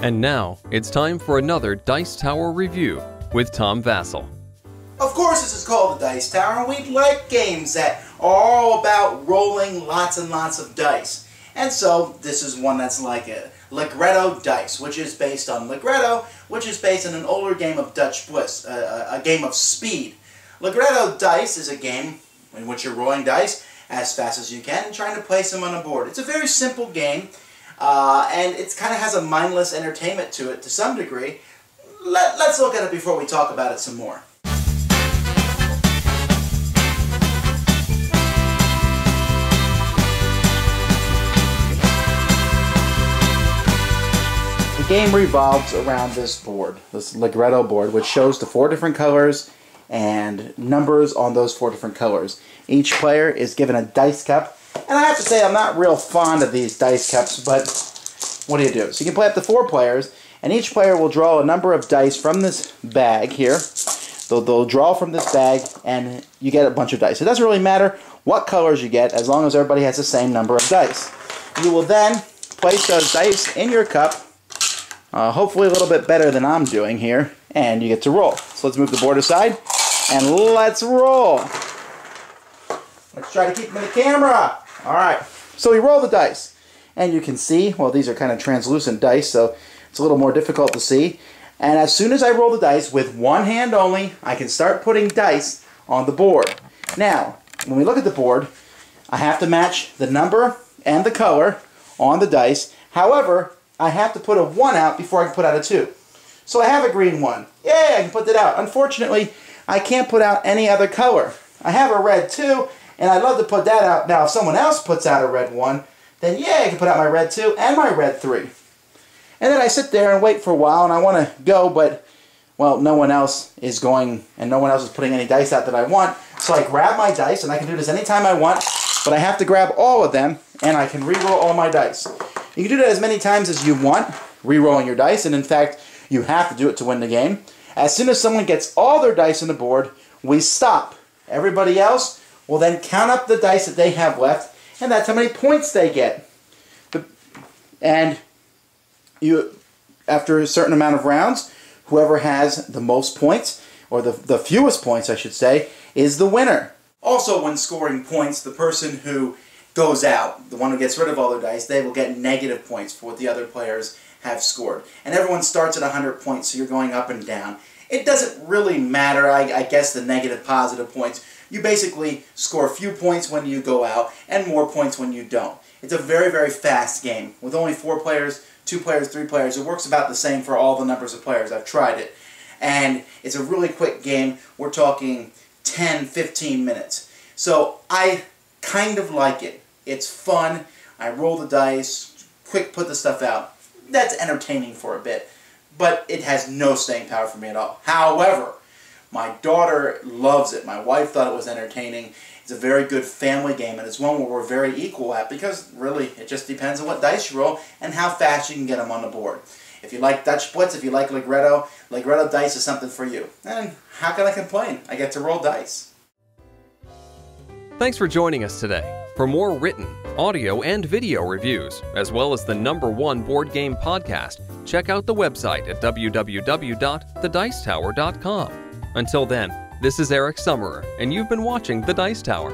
And now, it's time for another Dice Tower review with Tom Vasel. Of course this is called the Dice Tower, and we like games that are all about rolling lots and lots of dice. And so this is one that's like a Ligretto Dice, which is based on Ligretto, which is based on an older game of Dutch Bliss, a game of speed. Ligretto Dice is a game in which you're rolling dice as fast as you can and trying to place them on a board. It's a very simple game, and it kind of has a mindless entertainment to it to some degree. Let's look at it before we talk about it some more. The game revolves around this board, this Ligretto board, which shows the 4 different colors and numbers on those 4 different colors. Each player is given a dice cup, and I have to say I'm not real fond of these dice cups, but what do you do? So you can play up to 4 players, and each player will draw a number of dice from this bag here. They'll draw from this bag, and you get a bunch of dice. It doesn't really matter what colors you get, as long as everybody has the same number of dice. You will then place those dice in your cup, hopefully a little bit better than I'm doing here, and you get to roll. So let's move the board aside, and let's roll. Let's try to keep them in the camera. Alright, so we roll the dice, and you can see, well, these are kind of translucent dice, so it's a little more difficult to see. And as soon as I roll the dice with one hand only, I can start putting dice on the board. Now, when we look at the board, I have to match the number and the color on the dice. However, I have to put a 1 out before I can put out a 2. So I have a green 1. Yay, I can put that out. Unfortunately, I can't put out any other color. I have a red 2, and I'd love to put that out. Now, if someone else puts out a red 1, then yay, I can put out my red 2 and my red 3. And then I sit there and wait for a while, and I want to go, but, well, no one else is going, and no one else is putting any dice out that I want. So I grab my dice, and I can do this anytime I want, but I have to grab all of them, and I can re-roll all my dice. You can do that as many times as you want, re-rolling your dice, and in fact, you have to do it to win the game. As soon as someone gets all their dice on the board, we stop. Everybody else will then count up the dice that they have left, and that's how many points they get. And after a certain amount of rounds, whoever has the most points, or the fewest points, I should say, is the winner. Also, when scoring points, the person who goes out, the one who gets rid of all their dice, they will get negative points for what the other players have scored. And everyone starts at 100 points, so you're going up and down. It doesn't really matter, I guess, the negative, positive points. You basically score a few points when you go out, and more points when you don't. It's a very, very fast game. With only 4 players, 2 players, 3 players, it works about the same for all the numbers of players. I've tried it. And it's a really quick game. We're talking 10, 15 minutes. So I kind of like it. It's fun. I roll the dice, quick put the stuff out. That's entertaining for a bit, but it has no staying power for me at all. However, my daughter loves it. My wife thought it was entertaining. It's a very good family game, and it's one where we're very equal at, because really it just depends on what dice you roll and how fast you can get them on the board. If you like Dutch Blitz, if you like Ligretto, Ligretto Dice is something for you. And how can I complain? I get to roll dice. Thanks for joining us today. For more written, audio, and video reviews, as well as the #1 board game podcast, check out the website at www.thedicetower.com. Until then, this is Eric Summerer, and you've been watching The Dice Tower.